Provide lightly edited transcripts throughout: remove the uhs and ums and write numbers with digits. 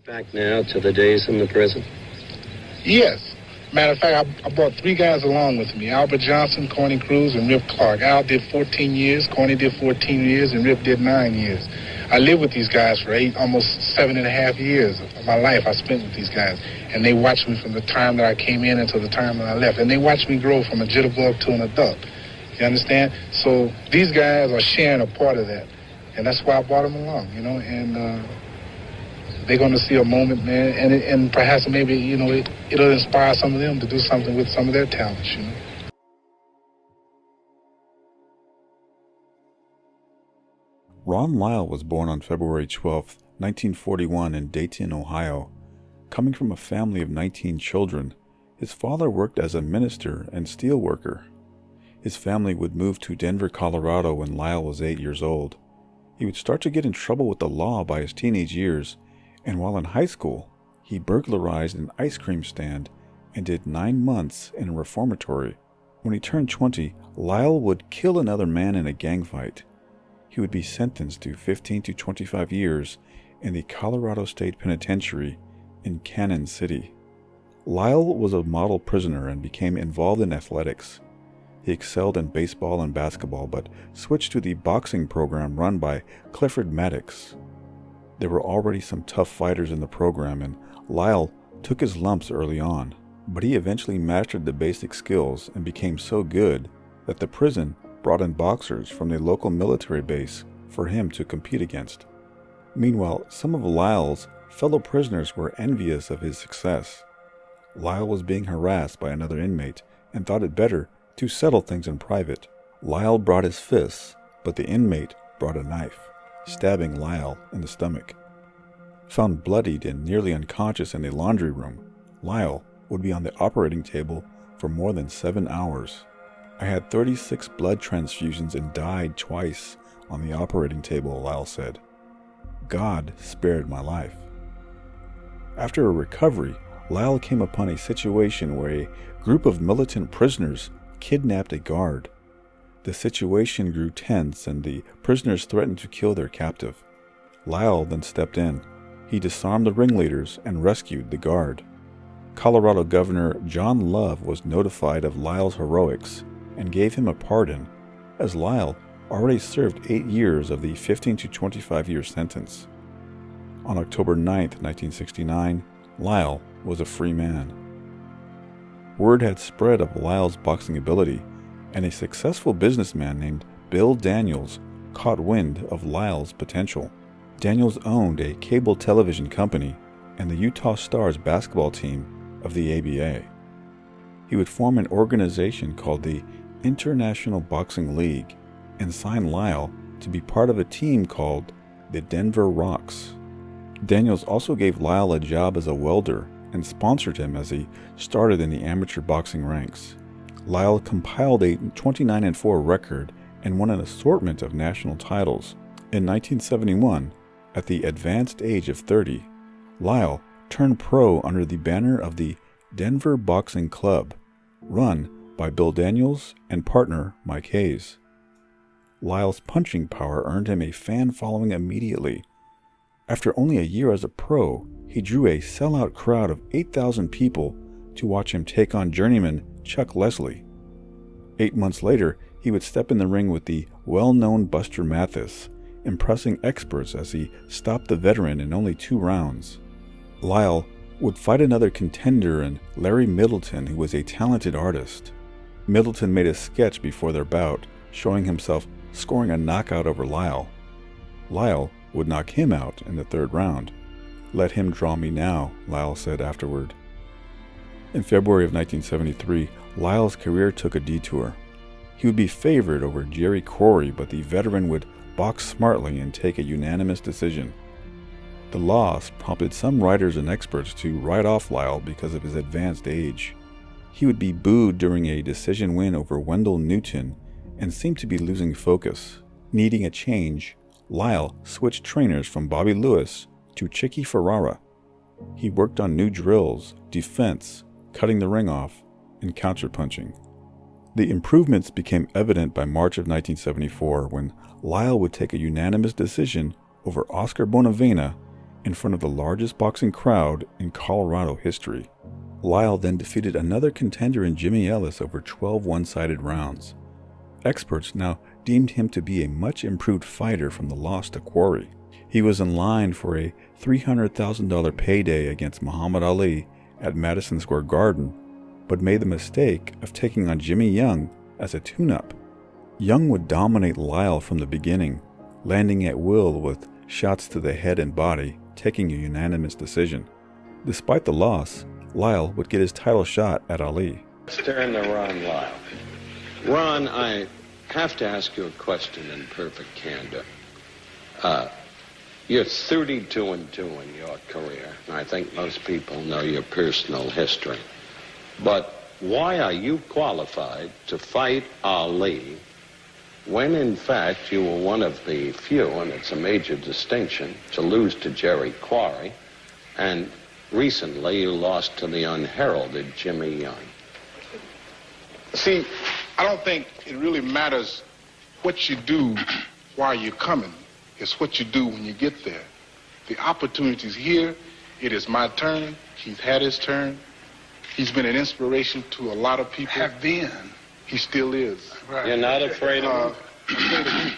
Back now to the days in the prison? Yes. Matter of fact, I brought 3 guys along with me. Albert Johnson, Corny Cruz, and Rip Clark. Al did 14 years, Corny did 14 years, and Rip did 9 years. I lived with these guys for almost 7.5 years of my life I spent with these guys. And they watched me from the time that I came in until the time that I left. And they watched me grow from a jitterbug to an adult. You understand? So these guys are sharing a part of that. And that's why I brought them along, and they're going to see a moment, man, and perhaps maybe, it'll inspire some of them to do something with some of their talents, Ron Lyle was born on February 12, 1941 in Dayton, Ohio. Coming from a family of 19 children, his father worked as a minister and steel worker. His family would move to Denver, Colorado when Lyle was 8 years old. He would start to get in trouble with the law by his teenage years, and while in high school, he burglarized an ice cream stand and did 9 months in a reformatory. When he turned 20, Lyle would kill another man in a gang fight. He would be sentenced to 15 to 25 years in the Colorado State Penitentiary in Cannon City. Lyle was a model prisoner and became involved in athletics. He excelled in baseball and basketball, but switched to the boxing program run by Clifford Maddox. There were already some tough fighters in the program, and Lyle took his lumps early on, but he eventually mastered the basic skills and became so good that the prison brought in boxers from the local military base for him to compete against. Meanwhile, some of Lyle's fellow prisoners were envious of his success. Lyle was being harassed by another inmate and thought it better to settle things in private. Lyle brought his fists, but the inmate brought a knife, stabbing Lyle in the stomach. Found bloodied and nearly unconscious in the laundry room, Lyle would be on the operating table for more than 7 hours. I had 36 blood transfusions and died twice on the operating table, Lyle said. God spared my life. After a recovery, Lyle came upon a situation where a group of militant prisoners kidnapped a guard. The situation grew tense and the prisoners threatened to kill their captive. Lyle then stepped in. He disarmed the ringleaders and rescued the guard. Colorado Governor John Love was notified of Lyle's heroics and gave him a pardon, as Lyle already served 8 years of the 15 to 25 year sentence. On October 9, 1969, Lyle was a free man. Word had spread of Lyle's boxing ability, and a successful businessman named Bill Daniels caught wind of Lyle's potential. Daniels owned a cable television company and the Utah Stars basketball team of the ABA. He would form an organization called the International Boxing League and sign Lyle to be part of a team called the Denver Rocks. Daniels also gave Lyle a job as a welder and sponsored him as he started in the amateur boxing ranks. Lyle compiled a 29-4 record and won an assortment of national titles. In 1971, at the advanced age of 30, Lyle turned pro under the banner of the Denver Boxing Club, run by Bill Daniels and partner Mike Hayes. Lyle's punching power earned him a fan following immediately. After only a year as a pro, he drew a sellout crowd of 8,000 people to watch him take on journeyman Chuck Leslie. 8 months later, he would step in the ring with the well-known Buster Mathis, impressing experts as he stopped the veteran in only 2 rounds. Lyle would fight another contender in Larry Middleton, who was a talented artist. Middleton made a sketch before their bout, showing himself scoring a knockout over Lyle. Lyle would knock him out in the 3rd round. "Let him draw me now," Lyle said afterward. In February of 1973, Lyle's career took a detour. He would be favored over Jerry Corey, but the veteran would box smartly and take a unanimous decision. The loss prompted some writers and experts to write off Lyle because of his advanced age. He would be booed during a decision win over Wendell Newton and seemed to be losing focus. Needing a change, Lyle switched trainers from Bobby Lewis to Chicky Ferrara. He worked on new drills, defense, cutting the ring off, and counterpunching. The improvements became evident by March of 1974 when Lyle would take a unanimous decision over Oscar Bonavena in front of the largest boxing crowd in Colorado history. Lyle then defeated another contender in Jimmy Ellis over 12 one-sided rounds. Experts now deemed him to be a much improved fighter from the loss to Quarry. He was in line for a $300,000 payday against Muhammad Ali at Madison Square Garden, but made the mistake of taking on Jimmy Young as a tune-up. Young would dominate Lyle from the beginning, landing at will with shots to the head and body, taking a unanimous decision. Despite the loss, Lyle would get his title shot at Ali. Let's turn to Ron Lyle. Ron, I have to ask you a question in perfect candor. You're 32-2 in your career, and I think most people know your personal history. But why are you qualified to fight Ali when, in fact, you were one of the few, and it's a major distinction, to lose to Jerry Quarry, and recently you lost to the unheralded Jimmy Young? See, I don't think it really matters what you do while you're coming. It's what you do when you get there. The opportunity's here. It is my turn. He's had his turn. He's been an inspiration to a lot of people. Have been. He still is. Right. You're not afraid of him? Afraid of who?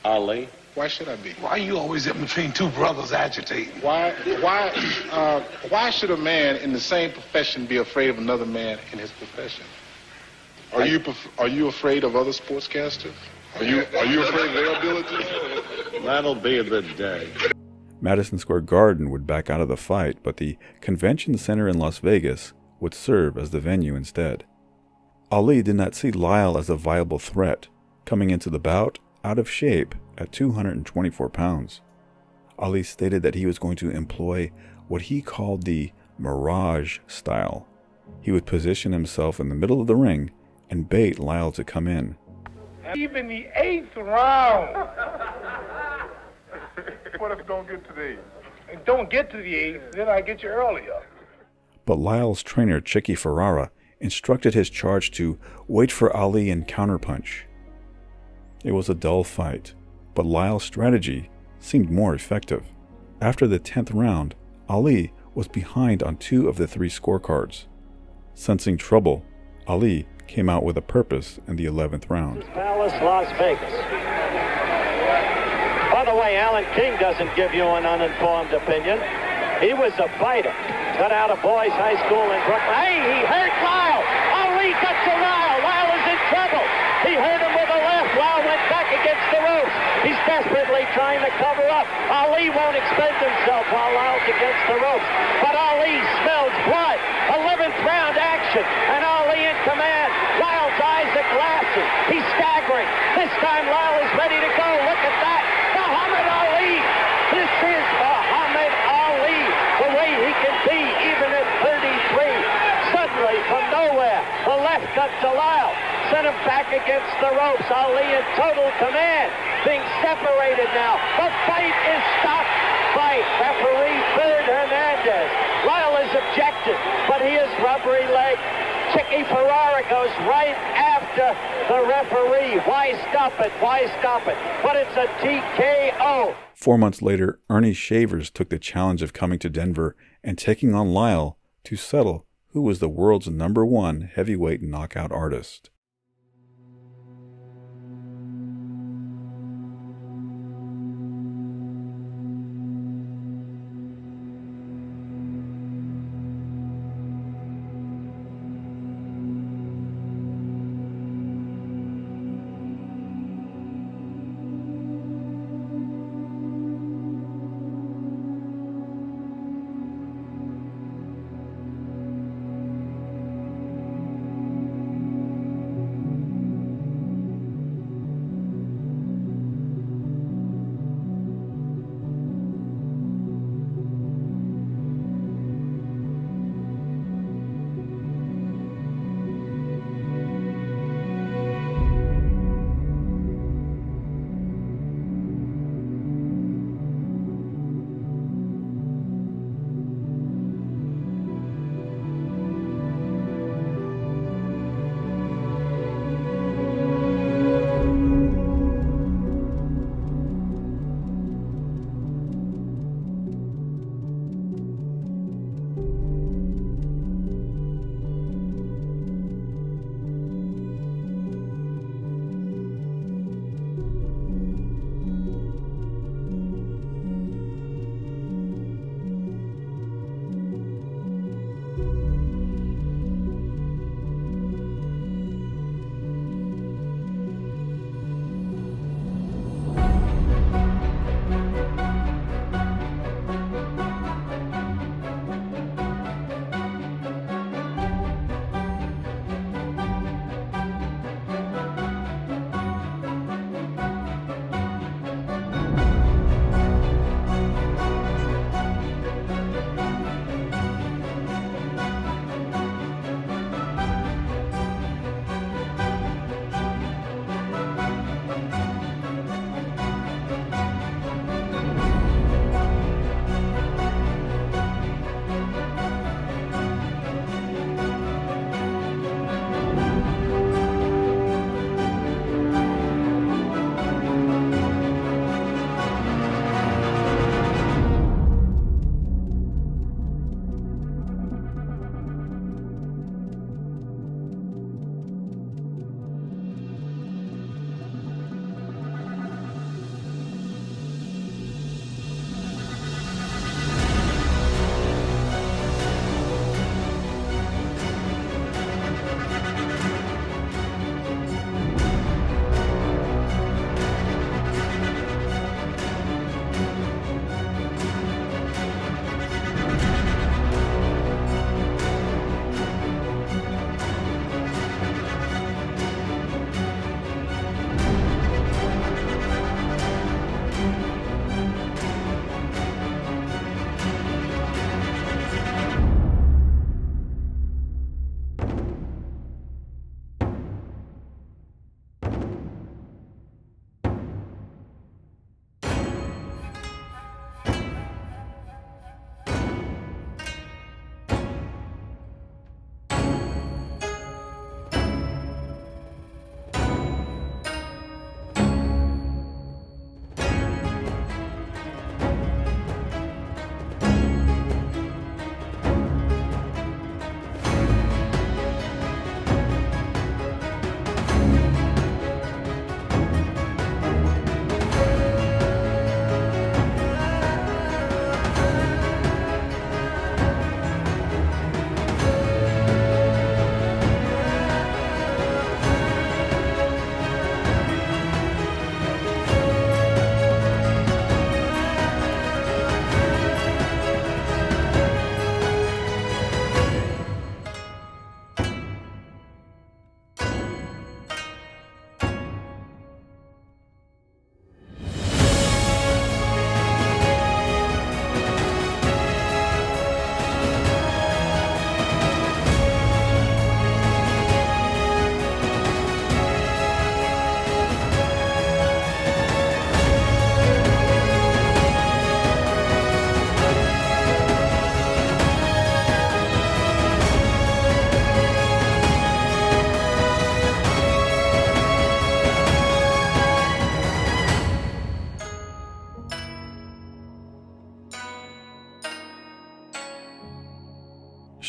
Ali? Why should I be? Why are you always in between two brothers agitating? Why should a man in the same profession be afraid of another man in his profession? Are you afraid of other sportscasters? Are you afraid of their abilities? That'll be the day. Madison Square Garden would back out of the fight, but the convention center in Las Vegas would serve as the venue instead. Ali did not see Lyle as a viable threat, coming into the bout out of shape at 224 pounds. Ali stated that he was going to employ what he called the Mirage style. He would position himself in the middle of the ring and bait Lyle to come in. Even the 8th round. What if it don't get to the 8th? It don't get to the 8th, then I get you earlier. But Lyle's trainer, Chicky Ferrara, instructed his charge to wait for Ali and counterpunch. It was a dull fight, but Lyle's strategy seemed more effective. After the 10th round, Ali was behind on 2 of the 3 scorecards. Sensing trouble, Ali came out with a purpose in the 11th round. Palace, Las Vegas. By the way, Alan King doesn't give you an uninformed opinion. He was a fighter. Got out of boys' high school in Brooklyn. Hey, he hurt Lyle. Ali got to Lyle. Lyle is in trouble. He hurt him with a left. Lyle went back against the ropes. He's desperately trying to cover up. Ali won't expend himself while Lyle's against the ropes. But Ali smells blood. 11th round action. And Ali in command. Lyle's eyes are glassy. He's staggering. This time Lyle is ready to go. Look at that. Muhammad Ali. This is Muhammad Ali. The way he can be even at 33. Suddenly from nowhere. The left cut to Lyle. Sent him back against the ropes. Ali in total command. Being separated now. The fight is stopped by referee Bird Hernandez. Lyle is objected, but he is rubbery leg. Chicky Ferrara goes right after the referee. Why stop it? Why stop it? But it's a TKO. 4 months later, Ernie Shavers took the challenge of coming to Denver and taking on Lyle to settle who was the world's #1 heavyweight knockout artist.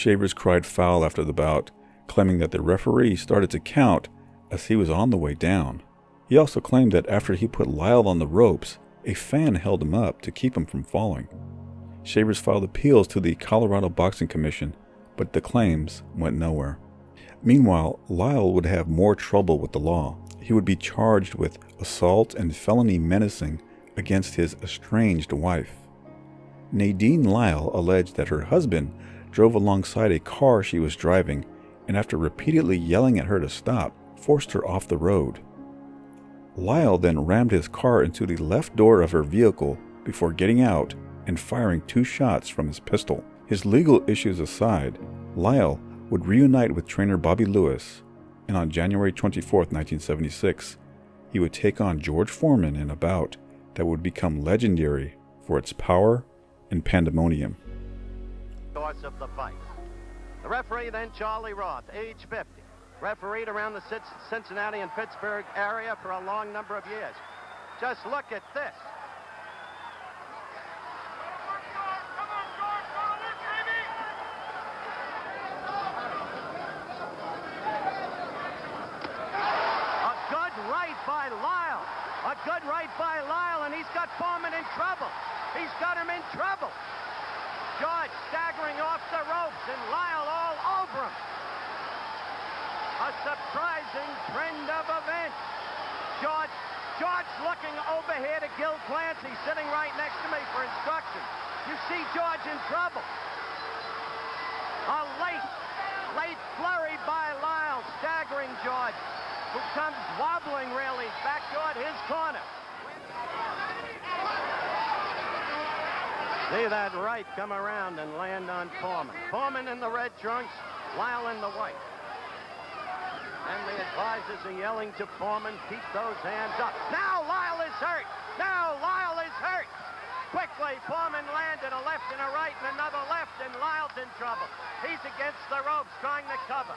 Shavers cried foul after the bout, claiming that the referee started to count as he was on the way down. He also claimed that after he put Lyle on the ropes, a fan held him up to keep him from falling. Shavers filed appeals to the Colorado Boxing Commission, but the claims went nowhere. Meanwhile, Lyle would have more trouble with the law. He would be charged with assault and felony menacing against his estranged wife. Nadine Lyle alleged that her husband drove alongside a car she was driving and after repeatedly yelling at her to stop, forced her off the road. Lyle then rammed his car into the left door of her vehicle before getting out and firing 2 shots from his pistol. His legal issues aside, Lyle would reunite with trainer Bobby Lewis, and on January 24, 1976, he would take on George Foreman in a bout that would become legendary for its power and pandemonium. Course of the fight. The referee then Charlie Roth, age 50. Refereed around the Cincinnati and Pittsburgh area for a long number of years. Just look at this. A good right by Lyle. A good right by Lyle, and he's got Foreman in trouble. He's got him in trouble. George staggering off the ropes and Lyle all over him. A surprising trend of events. George looking over here to Gil Clancy, sitting right next to me for instructions. You see George in trouble. A late flurry by Lyle, staggering George, who comes wobbling really back toward his corner. See that right come around and land on Foreman. Foreman in the red trunks, Lyle in the white. And the advisors are yelling to Foreman, keep those hands up. Now Lyle is hurt. Now Lyle is hurt. Quickly, Foreman landed a left and a right and another left, and Lyle's in trouble. He's against the ropes trying to cover.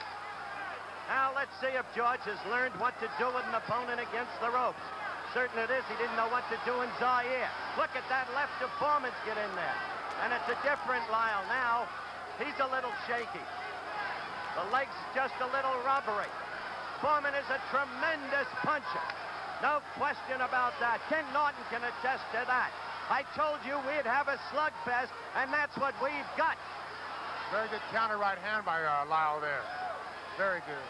Now let's see if George has learned what to do with an opponent against the ropes. Certain it is, he didn't know what to do in Zaire. Look at that left of Foreman's get in there. And it's a different Lyle now. He's a little shaky. The leg's just a little rubbery. Foreman is a tremendous puncher. No question about that. Ken Norton can attest to that. I told you we'd have a slugfest, and that's what we've got. Very good counter right hand by Lyle there. Very good.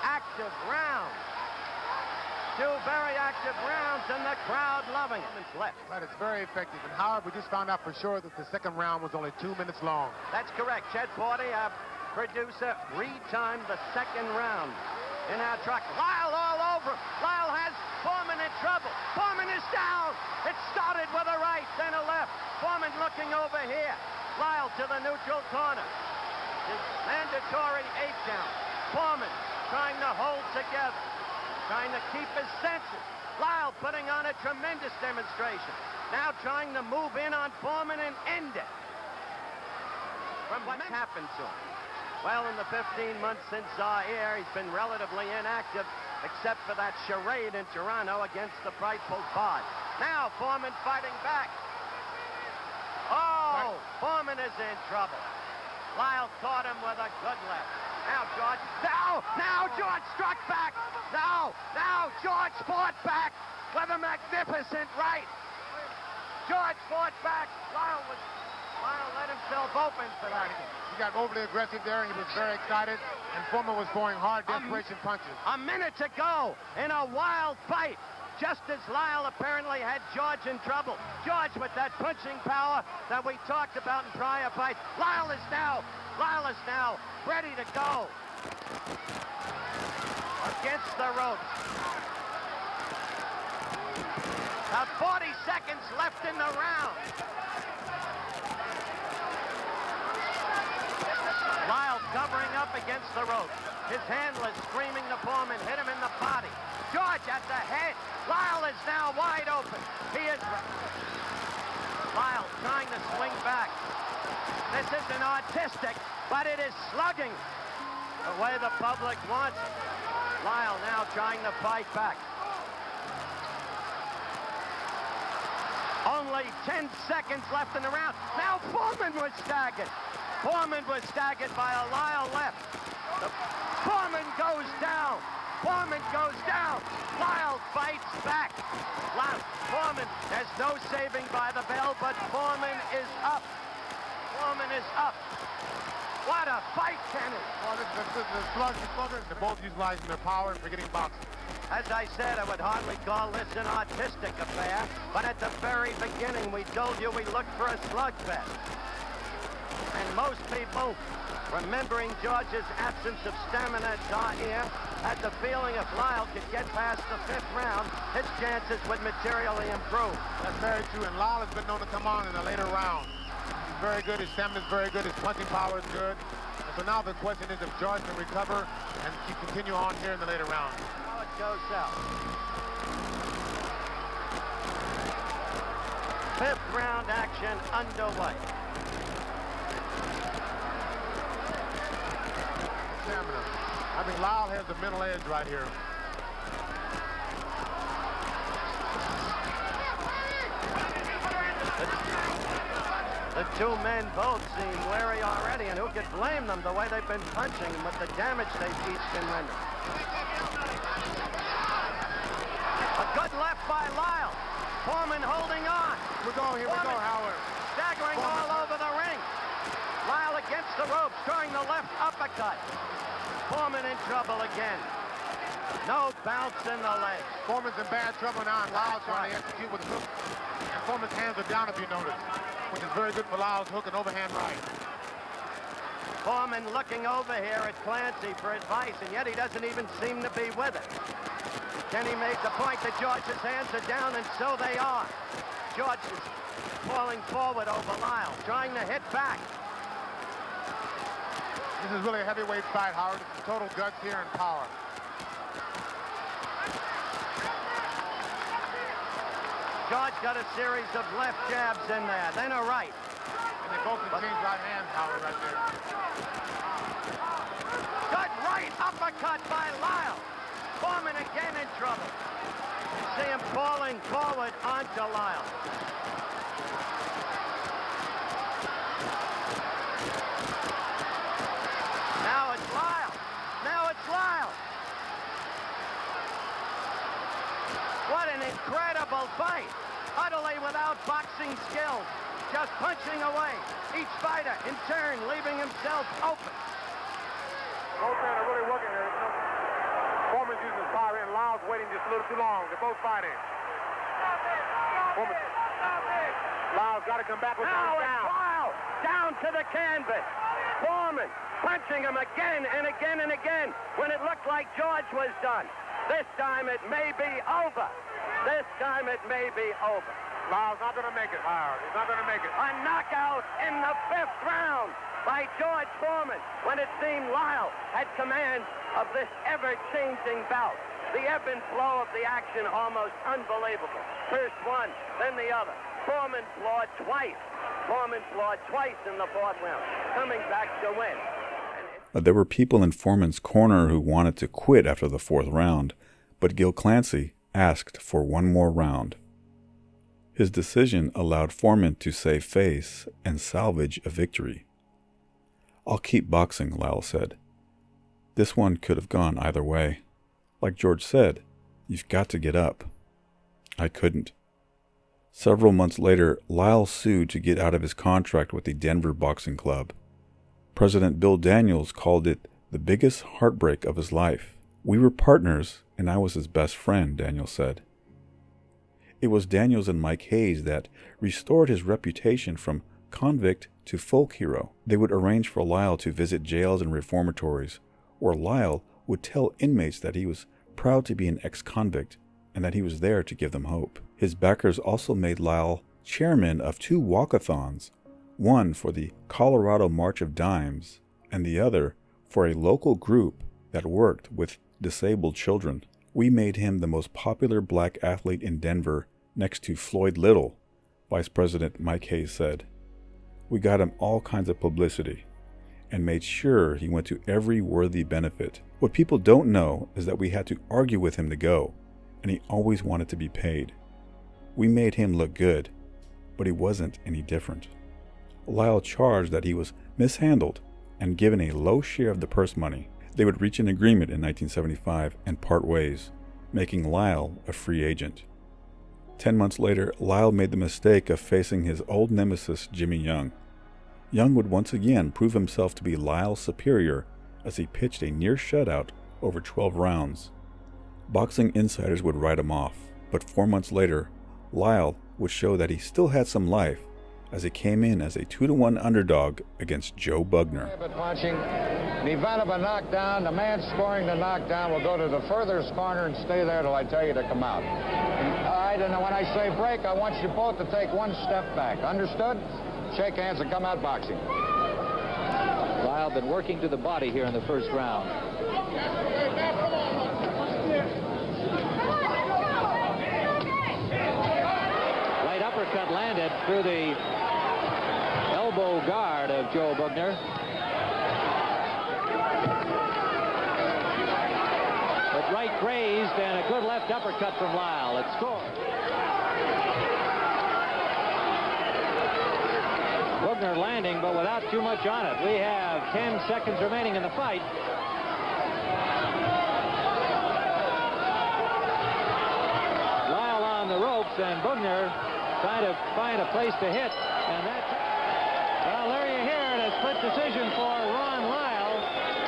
Active rounds. 2 very active rounds, and the crowd loving it. Left. Right, it's very effective. And Howard, we just found out for sure that the second round was only 2 minutes long. That's correct. Chet Forty, our producer, retimed the second round in our truck. Lyle all over. Lyle has Foreman in trouble. Foreman is down. It started with a right, then a left. Foreman looking over here. Lyle to the neutral corner. His mandatory 8 count. Foreman trying to hold together, trying to keep his senses. Lyle putting on a tremendous demonstration. Now trying to move in on Foreman and end it. From what's happened to him? Well, in the 15 months since Zaire, he's been relatively inactive, except for that charade in Toronto against the frightful Bod. Now Foreman fighting back. Oh, Foreman is in trouble. Lyle caught him with a good left. Now George, now George struck back. Now George fought back with a magnificent right. George fought back. Lyle let himself open for that. He got overly aggressive there, and he was very excited, and Foreman was throwing hard desperation punches. A minute to go in a wild fight. Just as Lyle apparently had George in trouble. George with that punching power that we talked about in prior fights. Lyle is now ready to go. Against the ropes. About 40 seconds left in the round. Lyle covering up against the ropes. His handler screaming to Foreman, hit him in the body. George at the head. Lyle is now wide open. He is... Lyle trying to swing back. This isn't artistic, but it is slugging the way the public wants it. Lyle now trying to fight back. Barely 10 seconds left in the round. Now Foreman was staggered. Foreman was staggered by a Lyle left. Foreman goes down. Foreman goes down. Lyle fights back. Foreman, there's no saving by the bell, but Foreman is up. Foreman is up. What a fight, Kenny. Well, the Slugger, they're both utilizing their power and forgetting boxing. As I said, I would hardly call this an artistic affair, but at the very beginning, we told you we looked for a slugfest. And most people, remembering George's absence of stamina at Zaire, had the feeling if Lyle could get past the 5th round, his chances would materially improve. That's very true, and Lyle has been known to come on in the later rounds. He's very good, his stamina is very good, his punching power is good. And so now the question is if George can recover and continue on here in the later rounds. Now it goes south. 5th round action underway. Stamina. I think Lyle has the mental edge right here. The two men both seem wary already, and who could blame them the way they've been punching and with the damage they've each been rendered. A good left by Lyle. Foreman holding on. Here we go, Howard. Staggering all over the ring. Lyle against the ropes, throwing the left uppercut. Foreman in trouble again. No bounce in the leg. Foreman's in bad trouble now, and Lyle's trying to execute with a hook. And Foreman's hands are down, if you notice, which is very good for Lyle's hook and overhand right. Foreman looking over here at Clancy for advice, and yet he doesn't even seem to be with it. Kenny made the point that George's hands are down, and so they are. George is falling forward over Lyle, trying to hit back. This is really a heavyweight fight, Howard. It's total guts here and power. George got a series of left jabs in there, then a right. And they both can change right hands, Howard, right there. Good right uppercut by Lyle. Foreman again in trouble. You see him falling forward onto Lyle. Now it's Lyle. Now it's Lyle. What an incredible fight. Utterly without boxing skills. Just punching away. Each fighter, in turn, leaving himself open. Both men are really working here. Foreman's using his power, and Lyle's waiting just a little too long. They're both fighting. Foreman. Lyle's got to come back with Now one it's down. Lyle. Down to the canvas. Foreman punching him again and again and again when it looked like George was done. This time it may be over. This time it may be over. Lyle's not going to make it, Howard. He's not going to make it. A knockout in the 5th round by George Foreman when it seemed Lyle had command of this ever-changing bout. The ebb and flow of the action almost unbelievable. First one, then the other. Foreman floored twice. Foreman floored twice in the 4th round, coming back to win. There were people in Foreman's corner who wanted to quit after the 4th round, but Gil Clancy asked for one more round. His decision allowed Foreman to save face and salvage a victory. "I'll keep boxing," Lyle said. "This one could have gone either way. Like George said, you've got to get up." I couldn't. Several months later, Lyle sued to get out of his contract with the Denver Boxing Club. President Bill Daniels called it the biggest heartbreak of his life. "We were partners, and I was his best friend," Daniels said. It was Daniels and Mike Hayes that restored his reputation from convict to folk hero. They would arrange for Lyle to visit jails and reformatories, or Lyle would tell inmates that he was proud to be an ex-convict and that he was there to give them hope. His backers also made Lyle chairman of 2 walkathons, one for the Colorado March of Dimes and the other for a local group that worked with disabled children. "We made him the most popular black athlete in Denver next to Floyd Little," Vice President Mike Hayes said. "We got him all kinds of publicity and made sure he went to every worthy benefit. What people don't know is that we had to argue with him to go, and he always wanted to be paid. We made him look good. but he wasn't any different. Lyle charged that he was mishandled and given a low share of the purse money. They would reach an agreement in 1975 and part ways, making Lyle a free agent. 10 months later, Lyle made the mistake of facing his old nemesis Jimmy Young. Young would once again prove himself to be Lyle's superior as he pitched a near shutout over 12 rounds. Boxing insiders would write him off, but 4 months later, Lyle would show that he still had some life as he came in as a 2-1 underdog against Joe Bugner. Punching. In the event of a knockdown, the man scoring the knockdown will go to the furthest corner and stay there till I tell you to come out. All right, and when I say break, I want you both to take one step back. Understood? Shake hands and come out boxing. Lyle been working to the body here in the first round. Right uppercut landed through the elbow guard of Joe Bugner. But right grazed and a good left uppercut from Lyle. It scored. Bugner landing, but without too much on it. We have 10 seconds remaining in the fight. Lyle on the ropes, and Bugner trying to find a place to hit. And that's, well, there you hear it, a split decision for Ron Lyle.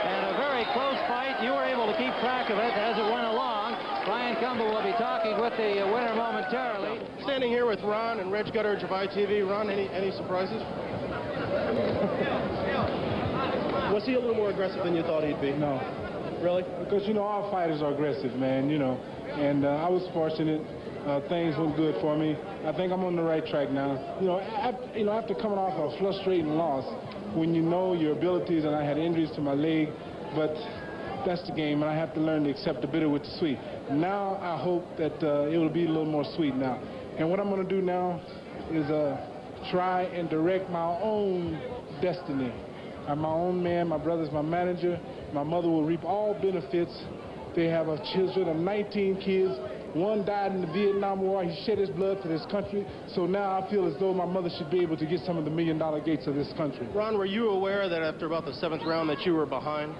And a very close fight. You were able to keep track of it as it went along. Brian Campbell will be talking with the winner momentarily. Standing here with Ron and Reg Gutteridge of ITV. Ron, any surprises? Was he a little more aggressive than you thought he'd be? No. Really? Because, all fighters are aggressive, man, And I was fortunate. Things went good for me. I think I'm on the right track now. After coming off a frustrating loss, when you know your abilities, and I had injuries to my leg, but that's the game, and I have to learn to accept the bitter with the sweet. Now I hope that it will be a little more sweet now. And what I'm going to do now is try and direct my own destiny. I'm my own man. My brother's my manager. My mother will reap all benefits. They have children of 19 kids. One died in the Vietnam War. He shed his blood for this country. So now I feel as though my mother should be able to get some of the million-dollar gates of this country. Ron, were you aware that after about the 7th round that you were behind?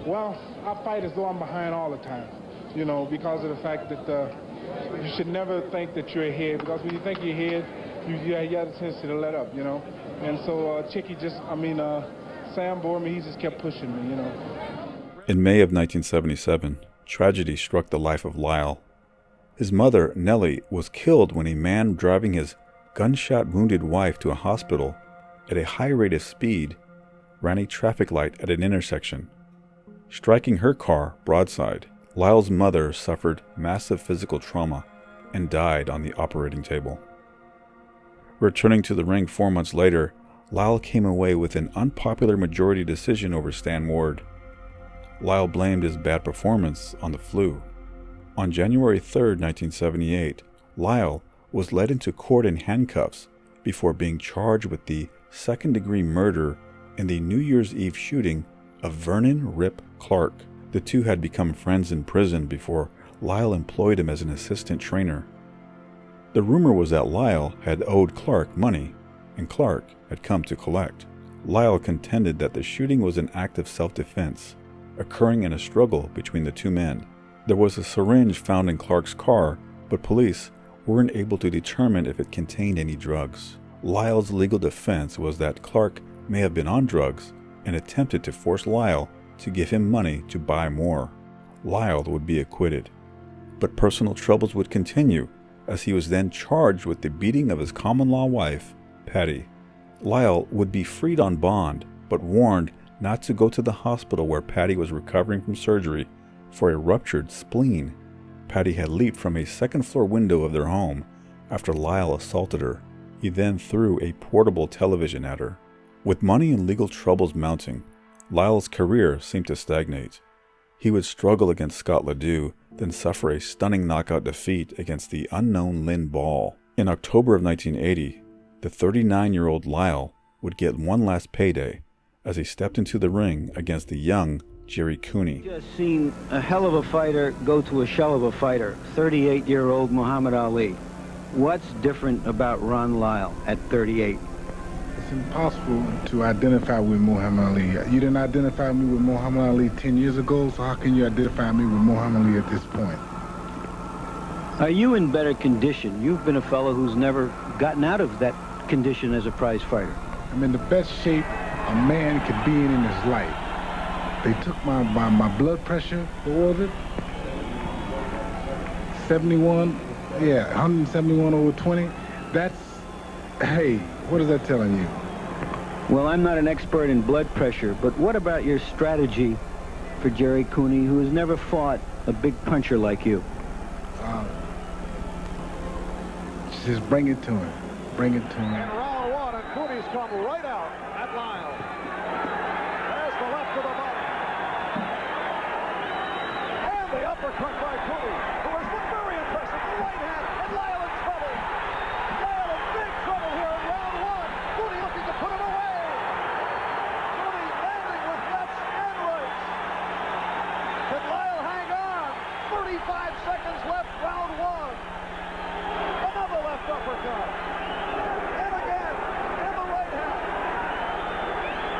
Well, I fight as though I'm behind all the time, because of the fact that you should never think that you're ahead, because when you think you're ahead, you have a tendency to let up, And so Sam Borman, he just kept pushing me, In May of 1977, tragedy struck the life of Lyle. His mother, Nellie, was killed when a man driving his gunshot-wounded wife to a hospital at a high rate of speed ran a traffic light at an intersection. Striking her car broadside, Lyle's mother suffered massive physical trauma and died on the operating table. Returning to the ring 4 months later, Lyle came away with an unpopular majority decision over Stan Ward. Lyle blamed his bad performance on the flu. On January 3, 1978, Lyle was led into court in handcuffs before being charged with the second-degree murder in the New Year's Eve shooting of Vernon Rip Clark. The two had become friends in prison before Lyle employed him as an assistant trainer. The rumor was that Lyle had owed Clark money, and Clark had come to collect. Lyle contended that the shooting was an act of self-defense, occurring in a struggle between the two men. There was a syringe found in Clark's car, but police weren't able to determine if it contained any drugs. Lyle's legal defense was that Clark may have been on drugs and attempted to force Lyle to give him money to buy more. Lyle would be acquitted, but personal troubles would continue as he was then charged with the beating of his common-law wife, Patty. Lyle would be freed on bond, but warned not to go to the hospital where Patty was recovering from surgery for a ruptured spleen. Patty had leaped from a second-floor window of their home after Lyle assaulted her. He then threw a portable television at her. With money and legal troubles mounting, Lyle's career seemed to stagnate. He would struggle against Scott LeDoux, then suffer a stunning knockout defeat against the unknown Lynn Ball. In October of 1980, the 39-year-old Lyle would get one last payday as he stepped into the ring against the young Jerry Cooney. Just seen a hell of a fighter go to a shell of a fighter, 38-year-old Muhammad Ali. What's different about Ron Lyle at 38? It's impossible to identify with Muhammad Ali. You didn't identify me with Muhammad Ali 10 years ago, so how can you identify me with Muhammad Ali at this point? Are you in better condition? You've been a fellow who's never gotten out of that condition as a prize fighter. I'm in the best shape a man could be in his life. They took my blood pressure, what was it? 71, yeah, 171 over 20. That's, hey, what is that telling you? Well, I'm not an expert in blood pressure, but what about your strategy for Jerry Cooney, who has never fought a big puncher like you? Just bring it to him. Bring it to him. In round one, and Cooney's come right out at Lyle. There's the left to the body. And the uppercut by Cooney, who has been very impressive. The right hand, and Lyle in trouble. Lyle in big trouble here in round one. Cooney looking to put him away. Cooney landing with lefts and rights. Can Lyle hang on? 35 seconds left, round one. Another left uppercut. And again, and the right hand.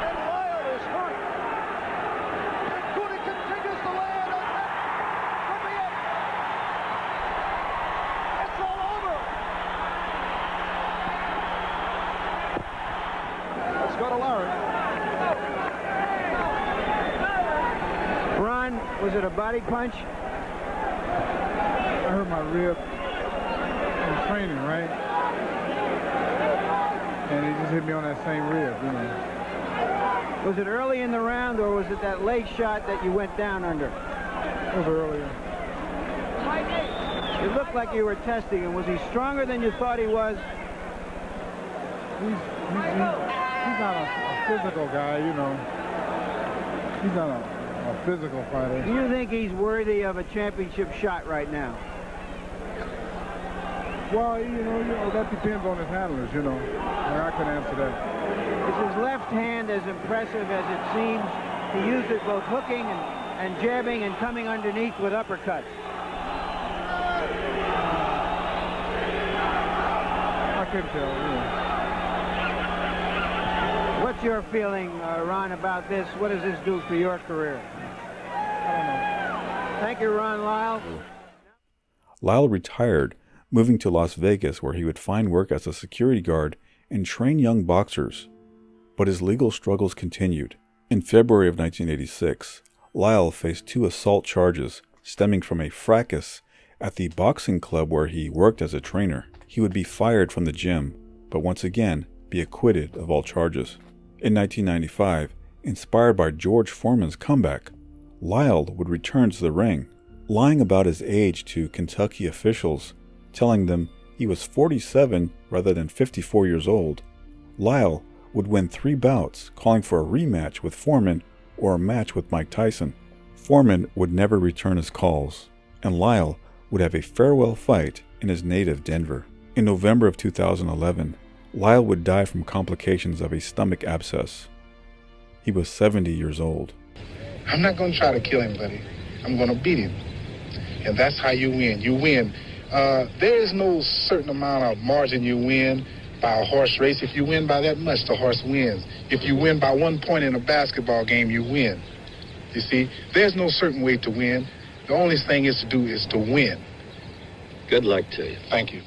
And Lyle is hurt. And Cooney continues to land, and that could be it. It's all over. Let's go to Larry. Ron, was it a body punch? I hurt my rib in training, right? And he just hit me on that same rib, you know. Was it early in the round, or was it that late shot that you went down under? It was earlier. It looked like you were testing him. Was he stronger than you thought he was? He's not a physical guy, you know. He's not a physical fighter. Do you think he's worthy of a championship shot right now? Well, you know, that depends on his handlers, you know. I couldn't answer that. Is his left hand as impressive as it seems? He used it both hooking and jabbing and coming underneath with uppercuts. I couldn't tell, yeah. What's your feeling, Ron, about this? What does this do for your career? I don't know. Thank you, Ron Lyle. Lyle retired, moving to Las Vegas, where he would find work as a security guard and train young boxers. But his legal struggles continued. In February of 1986, Lyle faced 2 assault charges stemming from a fracas at the boxing club where he worked as a trainer. He would be fired from the gym, but once again be acquitted of all charges. In 1995, inspired by George Foreman's comeback, Lyle would return to the ring, lying about his age to Kentucky officials, telling them he was 47 rather than 54 years old. Lyle would win 3 bouts, calling for a rematch with Foreman or a match with Mike Tyson. Foreman would never return his calls, and Lyle would have a farewell fight in his native Denver. In November of 2011, Lyle would die from complications of a stomach abscess. He was 70 years old. I'm not going to try to kill him, buddy. I'm going to beat him. And that's how you win. You win. There is no certain amount of margin you win by a horse race. If you win by that much, the horse wins. If you win by 1 point in a basketball game, you win. You see, there's no certain way to win. The only thing is to do is to win. Good luck to you. Thank you.